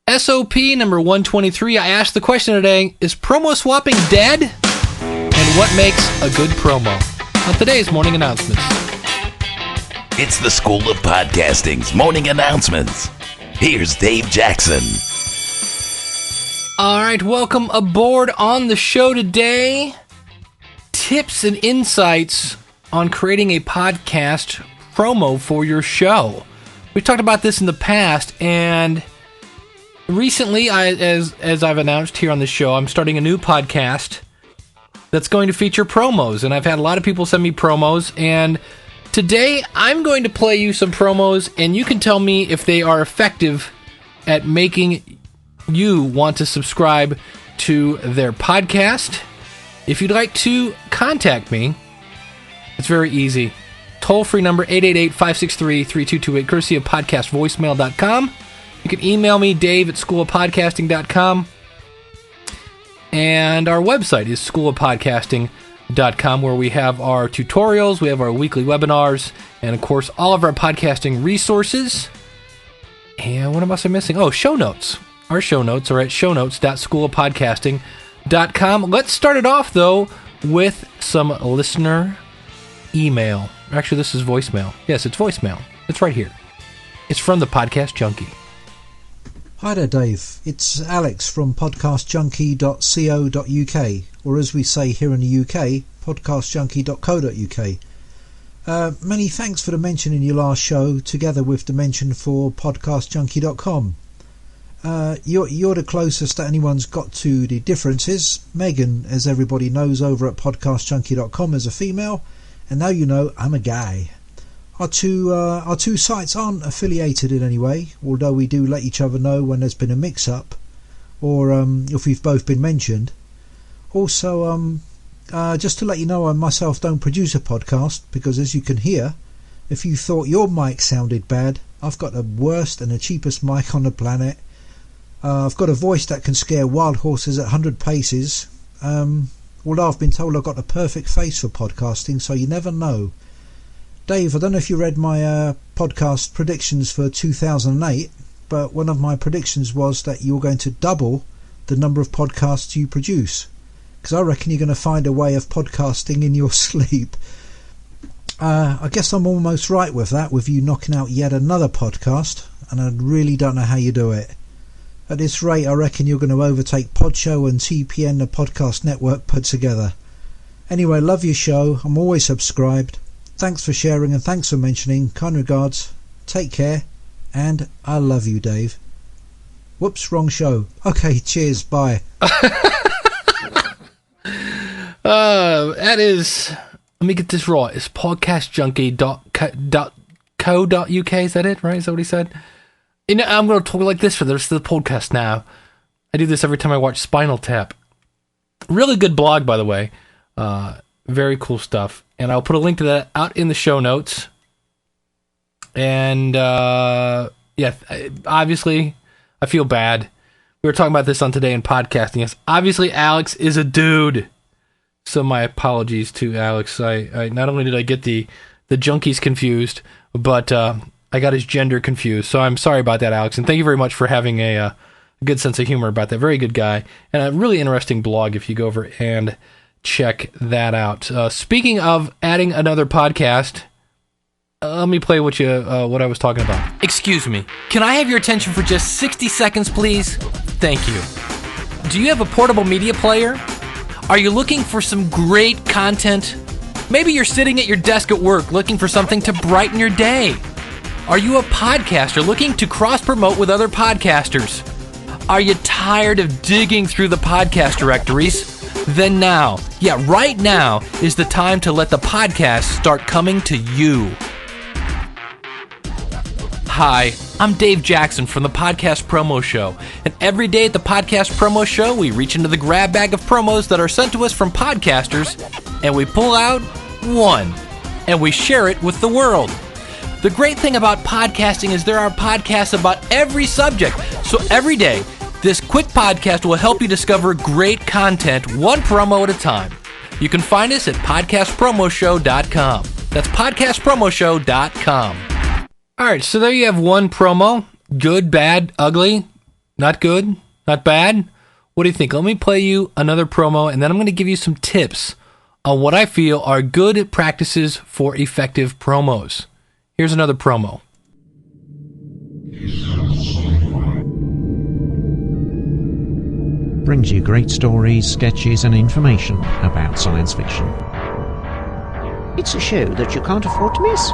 SOP number 123, I asked the question today, is promo swapping dead? And what makes a good promo? On today's morning announcements. It's the School of Podcasting's morning announcements. Here's Dave Jackson. All right, welcome aboard on the show today. Tips and insights on creating a podcast promo for your show. We've talked about this in the past, and recently, as I've announced here on the show, I'm starting a new podcast that's going to feature promos, and I've had a lot of people send me promos, and today I'm going to play you some promos, and you can tell me if they are effective at making you want to subscribe to their podcast. If you'd like to contact me, it's very easy. Toll-free number 888-563-3228, courtesy of podcastvoicemail.com. You can email me, dave@schoolofpodcasting.com. And our website is schoolofpodcasting.com, where we have our tutorials, we have our weekly webinars, and of course, all of our podcasting resources. And what else am I missing? Oh, show notes. Our show notes are at shownotes.schoolofpodcasting.com. Let's start it off, though, with some listener email. Actually, this is voicemail. Yes, it's voicemail. It's right here. It's from the Podcast Junkie. Hi there, Dave. It's Alex from podcastjunkie.co.uk, or as we say here in the UK, podcastjunkie.co.uk. Many thanks for the mention in your last show, together with the mention for podcastjunkie.com. You're the closest that anyone's got to the differences. Megan, as everybody knows over at podcastjunkie.com, is a female, and now you know I'm a guy. Our two sites aren't affiliated in any way, although we do let each other know when there's been a mix-up, or if we've both been mentioned. Also, just to let you know, I myself don't produce a podcast, because as you can hear, if you thought your mic sounded bad, I've got the worst and the cheapest mic on the planet. I've got a voice that can scare wild horses at 100 paces. Although I've been told I've got the perfect face for podcasting, so you never know. Dave, I don't know if you read my podcast predictions for 2008, but one of my predictions was that you're going to double the number of podcasts you produce, because I reckon you're going to find a way of podcasting in your sleep. I guess I'm almost right with that, with you knocking out yet another podcast, and I really don't know how you do it. At this rate, I reckon you're going to overtake Podshow and TPN, the podcast network put together. Anyway, love your show. I'm always subscribed. Thanks for sharing and thanks for mentioning. Kind regards. Take care. And I love you, Dave. Whoops, wrong show. Okay, cheers. Bye. That is... Let me get this right. It's podcastjunkie.co.uk. Is that it, right? Is that what he said? You know, I'm going to talk like this for the rest of the podcast now. I do this every time I watch Spinal Tap. Really good blog, by the way. Very cool stuff. And I'll put a link to that out in the show notes. And, yeah, obviously, I feel bad. We were talking about this on Today in Podcasting. Yes, obviously, Alex is a dude. So my apologies to Alex. I not only did I get the junkies confused, but I got his gender confused. So I'm sorry about that, Alex. And thank you very much for having a good sense of humor about that. Very good guy. And a really interesting blog if you go over and check that out. Speaking of adding another podcast, let me play what I was talking about. Excuse me. Can I have your attention for just 60 seconds, please? Thank you. Do you have a portable media player? Are you looking for some great content? Maybe you're sitting at your desk at work looking for something to brighten your day. Are you a podcaster looking to cross-promote with other podcasters? Are you tired of digging through the podcast directories? Then now, yeah, right now is the time to let the podcast start coming to you. Hi, I'm Dave Jackson from the Podcast Promo Show, and every day at the Podcast Promo Show, we reach into the grab bag of promos that are sent to us from podcasters, and we pull out one, and we share it with the world. The great thing about podcasting is there are podcasts about every subject, so every day, this quick podcast will help you discover great content one promo at a time. You can find us at podcastpromoshow.com. That's podcastpromoshow.com. All right, so there you have one promo. Good, bad, ugly. Not good? Not bad? What do you think? Let me play you another promo, and then I'm going to give you some tips on what I feel are good practices for effective promos. Here's another promo. Brings you great stories, sketches, and information about science fiction. It's a show that you can't afford to miss.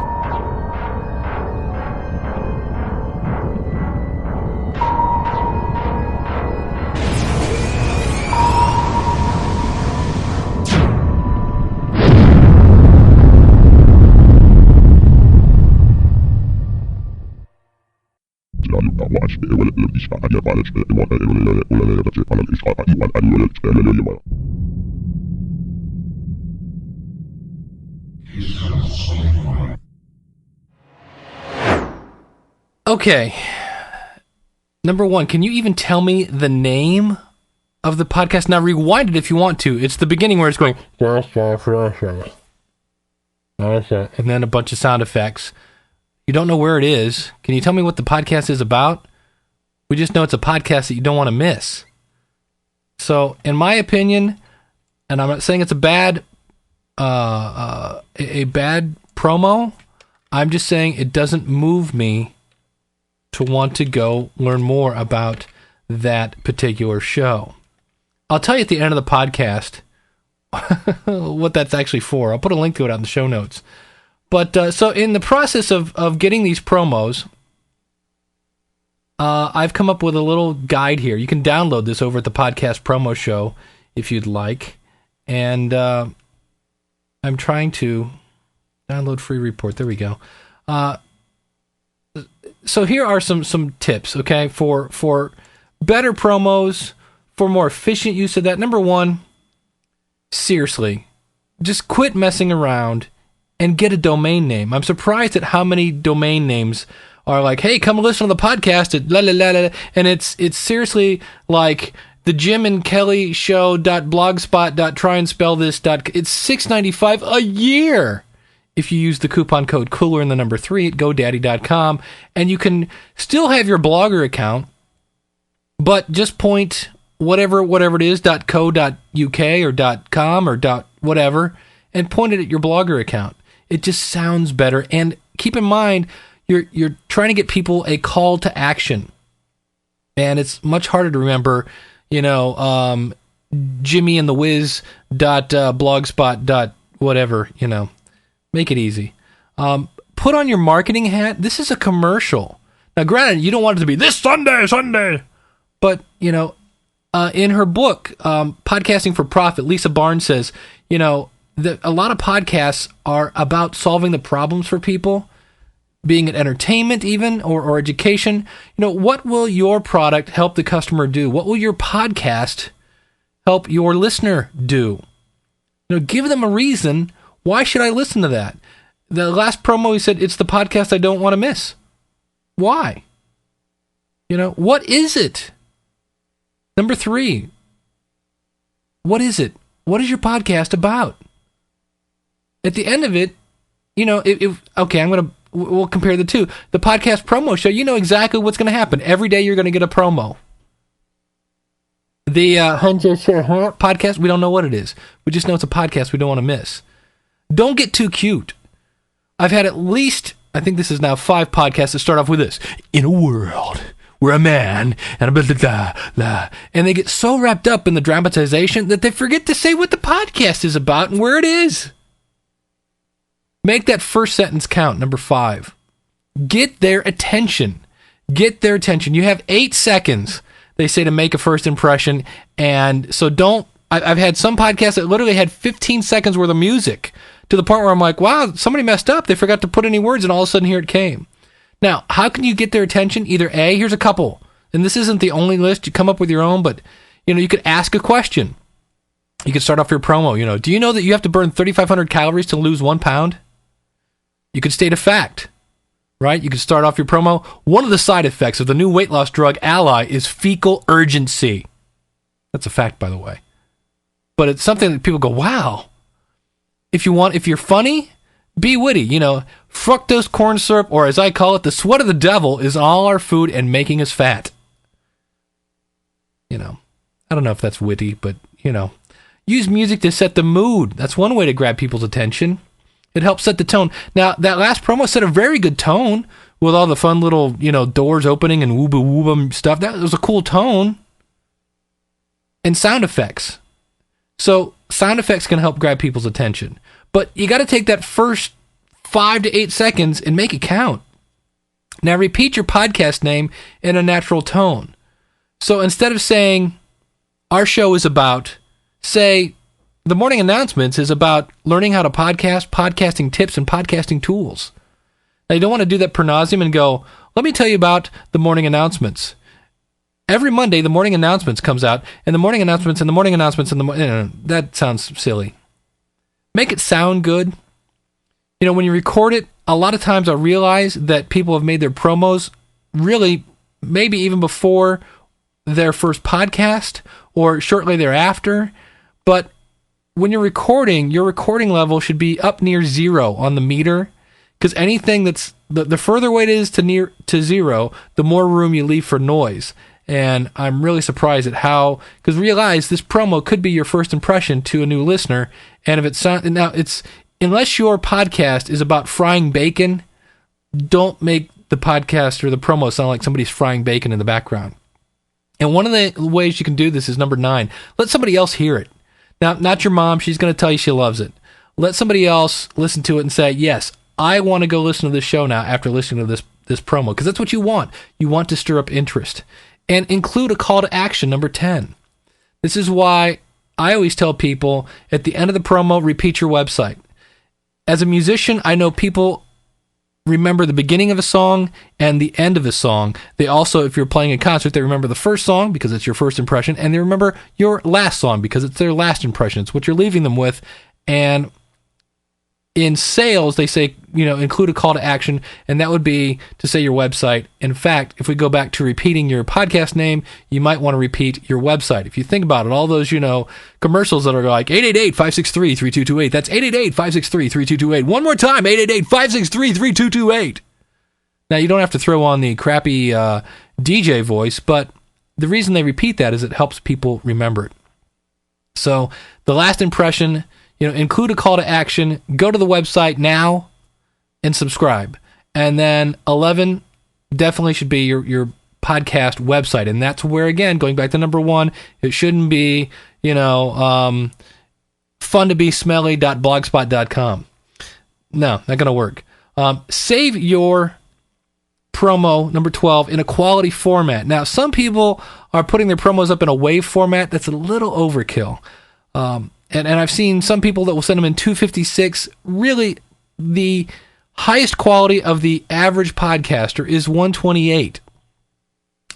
Okay. Number one, can you even tell me the name of the podcast? Now rewind it if you want to. It's the beginning where it's going, and then a bunch of sound effects. You don't know where it is. Can you tell me what the podcast is about? We just know it's a podcast that you don't want to miss. So, in my opinion, and I'm not saying it's a bad promo, I'm just saying it doesn't move me to want to go learn more about that particular show. I'll tell you at the end of the podcast what that's actually for. I'll put a link to it out in the show notes. But so in the process of getting these promos, I've come up with a little guide here. You can download this over at the Podcast Promo Show if you'd like. And I'm trying to download free report. There we go. So here are some tips, okay, for better promos, for more efficient use of that. Number one, seriously, just quit messing around and get a domain name. I'm surprised at how many domain names are like, hey, come listen to the podcast at la la la la, and it's seriously like the Jim and Kelly show.blogspot.try and spell this. It's $6.95 a year if you use the coupon code cooler and the number 3 at GoDaddy.com, and you can still have your Blogger account, but just point whatever it is .co.uk or .com or whatever, and point it at your Blogger account. It just sounds better. And keep in mind, you're trying to get people a call to action. And it's much harder to remember, Jimmy and the Wiz .blogspot whatever, Make it easy. Put on your marketing hat. This is a commercial. Now, granted, you don't want it to be this Sunday. But, in her book, Podcasting for Profit, Lisa Barnes says, that a lot of podcasts are about solving the problems for people, being it entertainment even, or education. What will your product help the customer do? What will your podcast help your listener do? Give them a reason. Why should I listen to that? The last promo, he said, it's the podcast I don't want to miss. Why? What is it? Number 3, what is it? What is your podcast about? At the end of it, we'll compare the two. The Podcast Promo Show, you know exactly what's going to happen. Every day you're going to get a promo. The podcast, we don't know what it is. We just know it's a podcast we don't want to miss. Don't get too cute. I've had at least, I think this is now 5 podcasts that start off with this. In a world where a man and a blah, blah, blah, blah. And they get so wrapped up in the dramatization that they forget to say what the podcast is about and where it is. Make that first sentence count. Number 5. Get their attention. Get their attention. You have 8 seconds, they say, to make a first impression. And so I've had some podcasts that literally had 15 seconds worth of music to the point where I'm like, wow, somebody messed up. They forgot to put any words, and all of a sudden here it came. Now, how can you get their attention? Either A, here's a couple, and this isn't the only list. You come up with your own, but you could ask a question. You could start off your promo. Do you know that you have to burn 3,500 calories to lose 1 pound? You could state a fact, right? You could start off your promo. One of the side effects of the new weight loss drug Ally is fecal urgency. That's a fact, by the way. But it's something that people go, wow. If you're funny, be witty. Fructose corn syrup, or as I call it, the sweat of the devil, is all our food and making us fat. I don't know if that's witty, but, use music to set the mood. That's one way to grab people's attention. It helps set the tone. Now, that last promo set a very good tone with all the fun little, doors opening and wooba wooba stuff. That was a cool tone. And sound effects. So, sound effects can help grab people's attention. But you got to take that first 5 to 8 seconds and make it count. Now, repeat your podcast name in a natural tone. So, instead of saying, our show is about, say, the morning announcements is about learning how to podcast, podcasting tips, and podcasting tools. Now, you don't want to do that per nauseum and go, let me tell you about the morning announcements. Every Monday, the morning announcements comes out, and the morning announcements, and the morning announcements, and that sounds silly. Make it sound good. When you record it, a lot of times I realize that people have made their promos really maybe even before their first podcast or shortly thereafter. But when you're recording, your recording level should be up near 0 on the meter, because anything that's the further away it is to 0, the more room you leave for noise. And I'm really surprised at how, because realize this promo could be your first impression to a new listener. And if it's unless your podcast is about frying bacon, don't make the podcast or the promo sound like somebody's frying bacon in the background. And one of the ways you can do this is number 9. Let somebody else hear it. Now, not your mom. She's going to tell you she loves it. Let somebody else listen to it and say, yes, I want to go listen to this show now after listening to this promo, because that's what you want. You want to stir up interest. And include a call to action, number 10. This is why I always tell people at the end of the promo, repeat your website. As a musician, I know people remember the beginning of a song and the end of a song. They also, if you're playing a concert, they remember the first song because it's your first impression, and they remember your last song because it's their last impression. It's what you're leaving them with. And in sales, they say, include a call to action, and that would be to say your website. In fact, if we go back to repeating your podcast name, you might want to repeat your website. If you think about it, all those, commercials that are like 888-563-3228. That's 888-563-3228. One more time, 888-563-3228. Now, you don't have to throw on the crappy DJ voice, but the reason they repeat that is it helps people remember it. So the last impression, include a call to action, go to the website now and subscribe. And then 11 definitely should be your podcast website. And that's where, again, going back to number 1, it shouldn't be, funtobesmelly.blogspot.com. No, not going to work. Save your promo, number 12, in a quality format. Now, some people are putting their promos up in a WAV format. That's a little overkill. And I've seen some people that will send them in 256. Really, the highest quality of the average podcaster is 128,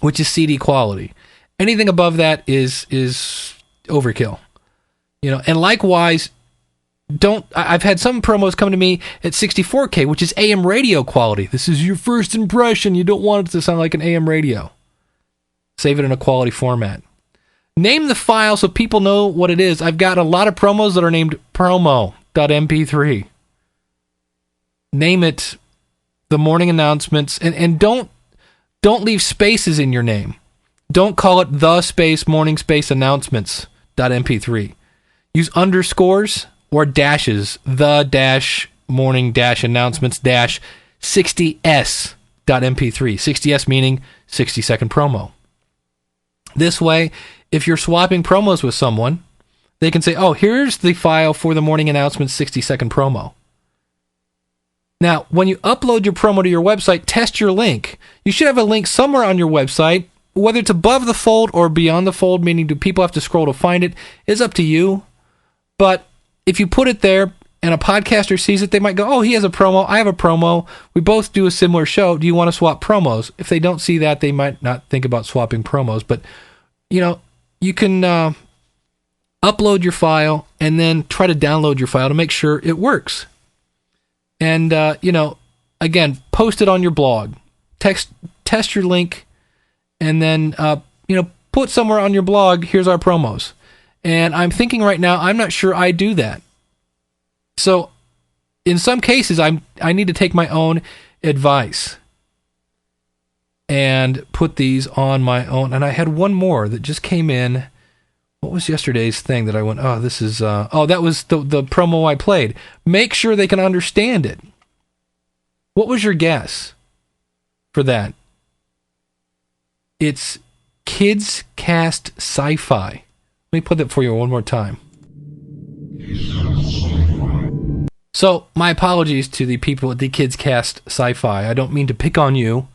which is CD quality. Anything above that is overkill. And likewise, I've had some promos come to me at 64K, which is AM radio quality. This is your first impression. You don't want it to sound like an AM radio. Save it in a quality format. Name the file so people know what it is. I've got a lot of promos that are named promo.mp3. Name it the morning announcements, and don't leave spaces in your name. Don't call it the space morning space announcements.mp3. Use underscores or dashes, the dash morning dash announcements dash 60s.mp3. 60s meaning 60-second promo. This way, if you're swapping promos with someone, they can say, oh, here's the file for the morning announcements 60-second promo. Now, when you upload your promo to your website, test your link. You should have a link somewhere on your website, whether it's above the fold or beyond the fold, meaning do people have to scroll to find it, is up to you. But if you put it there and a podcaster sees it, they might go, oh, he has a promo, I have a promo, we both do a similar show, do you want to swap promos? If they don't see that, they might not think about swapping promos. But, you can upload your file and then try to download your file to make sure it works. And, again, post it on your blog. Test your link, and then, put somewhere on your blog, here's our promos. And I'm thinking right now, I'm not sure I do that. So, in some cases, I need to take my own advice and put these on my own. And I had one more that just came in what was yesterday's thing that I went, oh, this is, that was the promo I played. Make sure they can understand it. What was your guess for that? It's Kids Cast Sci-Fi. Let me put that for you one more time. So, my apologies to the people at the Kids Cast Sci-Fi. I don't mean to pick on you,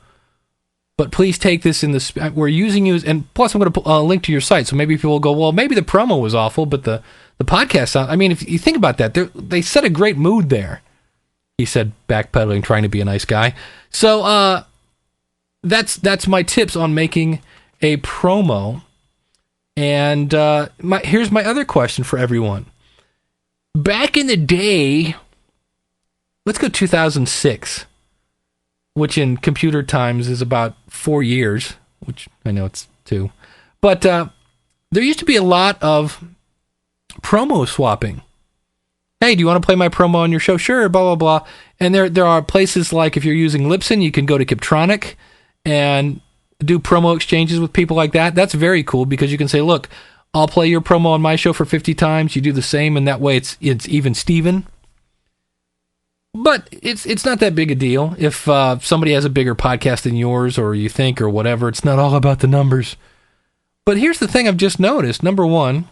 but please take this in the... We're using you, and plus I'm going to put a link to your site, so maybe people will go, well, maybe the promo was awful, but the podcast sound... I mean, if you think about that, they set a great mood there. He said, backpedaling, trying to be a nice guy. So, that's my tips on making a promo. And here's my other question for everyone. Back in the day, let's go 2006, which in computer times is about 4 years, which I know it's 2. But there used to be a lot of promo swapping. Hey, do you want to play my promo on your show? Sure, blah, blah, blah. And there are places like if you're using Libsyn, you can go to Kiptronic and do promo exchanges with people like that. That's very cool because you can say, look, I'll play your promo on my show for 50 times. You do the same, and that way it's even Steven. But it's not that big a deal. If somebody has a bigger podcast than yours or you think or whatever, it's not all about the numbers. But here's the thing I've just noticed. Number one,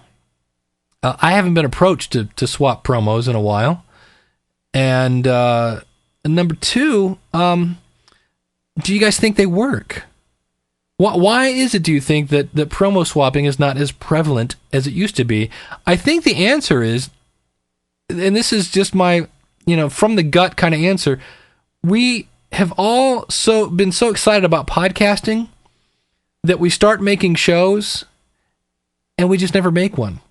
I haven't been approached to swap promos in a while. And number two, do you guys think they work? Why is it, do you think, that promo swapping is not as prevalent as it used to be? I think the answer is, and this is just my, from the gut kind of answer, we have all been so excited about podcasting that we start making shows and we just never make one.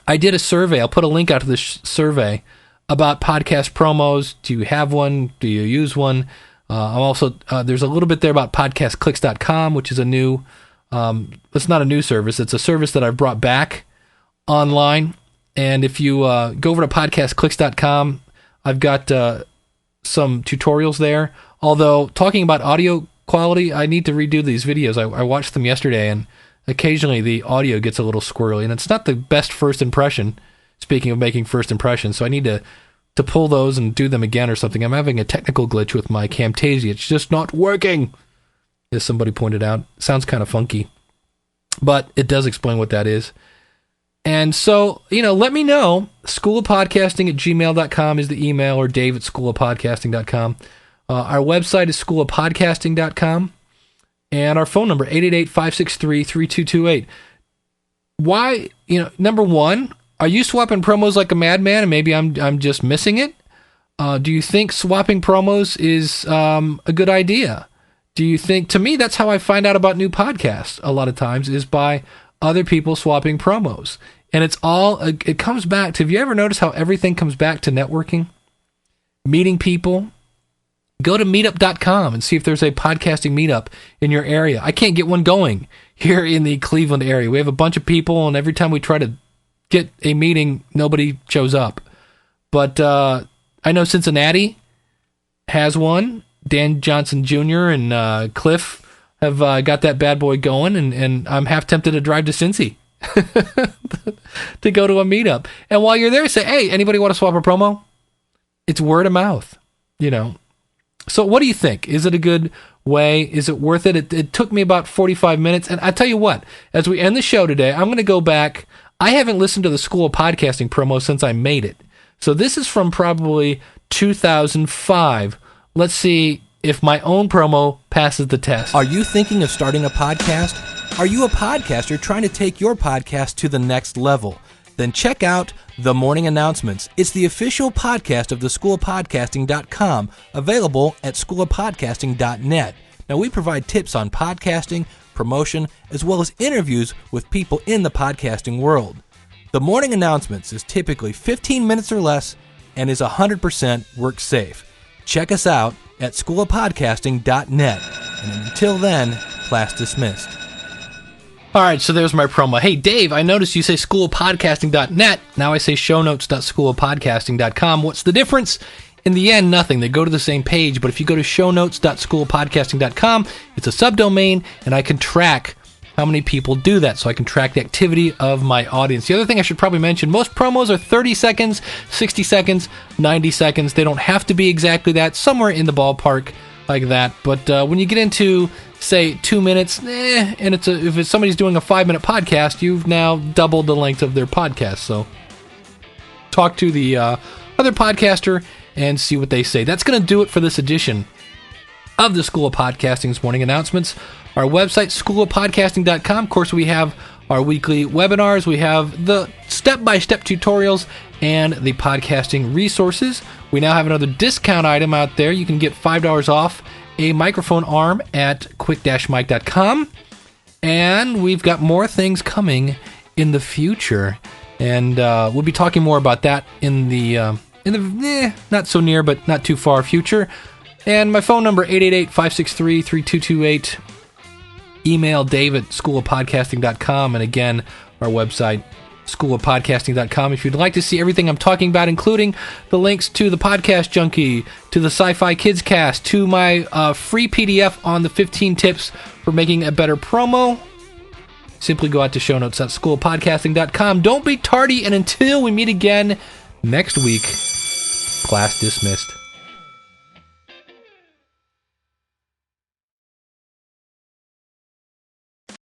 I did a survey. I'll put a link out to this survey about podcast promos. Do you have one? Do you use one? I'm also, there's a little bit there about podcastclicks.com, which is a new, it's not a new service. It's a service that I've brought back online. And if you go over to podcastclicks.com, I've got some tutorials there. Although, talking about audio quality, I need to redo these videos. I watched them yesterday, and occasionally the audio gets a little squirrely. And it's not the best first impression, speaking of making first impressions. So I need to pull those and do them again or something. I'm having a technical glitch with my Camtasia. It's just not working, as somebody pointed out. Sounds kind of funky, but it does explain what that is. And so, let me know. schoolofpodcasting@gmail.com is the email, or dave@schoolofpodcasting.com. Our website is schoolofpodcasting.com, and our phone number, 888-563-3228. Why, number one, are you swapping promos like a madman, and maybe I'm just missing it? Do you think swapping promos is a good idea? Do you think, to me, that's how I find out about new podcasts a lot of times, is by other people swapping promos. And it comes back to, have you ever noticed how everything comes back to networking? Meeting people. Go to meetup.com and see if there's a podcasting meetup in your area. I can't get one going here in the Cleveland area. We have a bunch of people, and every time we try to get a meeting, nobody shows up. But I know Cincinnati has one. Dan Johnson Jr. and Cliff have got that bad boy going, and I'm half tempted to drive to Cincy to go to a meetup. And while you're there, say, hey, anybody want to swap a promo? It's word of mouth, So what do you think? Is it a good way? Is it worth it? It took me about 45 minutes. And I tell you what, as we end the show today, I'm going to go back. I haven't listened to the School of Podcasting promo since I made it. So this is from probably 2005. Let's see if my own promo passes the test. Are you thinking of starting a podcast? Are you a podcaster trying to take your podcast to the next level? Then check out The Morning Announcements. It's the official podcast of theschoolofpodcasting.com, available at schoolofpodcasting.net. Now, we provide tips on podcasting, promotion, as well as interviews with people in the podcasting world. The Morning Announcements is typically 15 minutes or less and is 100% work safe. Check us out at schoolofpodcasting.net. And until then, class dismissed. All right, so there's my promo. Hey, Dave, I noticed you say schoolofpodcasting.net. Now I say shownotes.schoolofpodcasting.com. What's the difference? In the end, nothing. They go to the same page, but if you go to shownotes.schoolofpodcasting.com, it's a subdomain, and I can track how many people do that so I can track the activity of my audience. The other thing I should probably mention, most promos are 30 seconds, 60 seconds, 90 seconds. They don't have to be exactly that, somewhere in the ballpark like that. But when you get into, say, 2 minutes, and if somebody's doing a 5-minute podcast, you've now doubled the length of their podcast. So talk to the other podcaster and see what they say. That's going to do it for this edition of the School of Podcasting's morning announcements. Our website, schoolofpodcasting.com. Of course, we have our weekly webinars. We have the step-by-step tutorials and the podcasting resources. We now have another discount item out there. You can get $5 off a microphone arm at quick-mic.com. And we've got more things coming in the future. And we'll be talking more about that in the not so near but not too far future. And my phone number, 888-563-3228. Email Dave at schoolofpodcasting.com. And again, our website, schoolofpodcasting.com. If you'd like to see everything I'm talking about, including the links to the Podcast Junkie, to the Sci-Fi Kids Cast, to my free PDF on the 15 tips for making a better promo, simply go out to show notes at schoolofpodcasting.com. Don't be tardy, and until we meet again next week, class dismissed.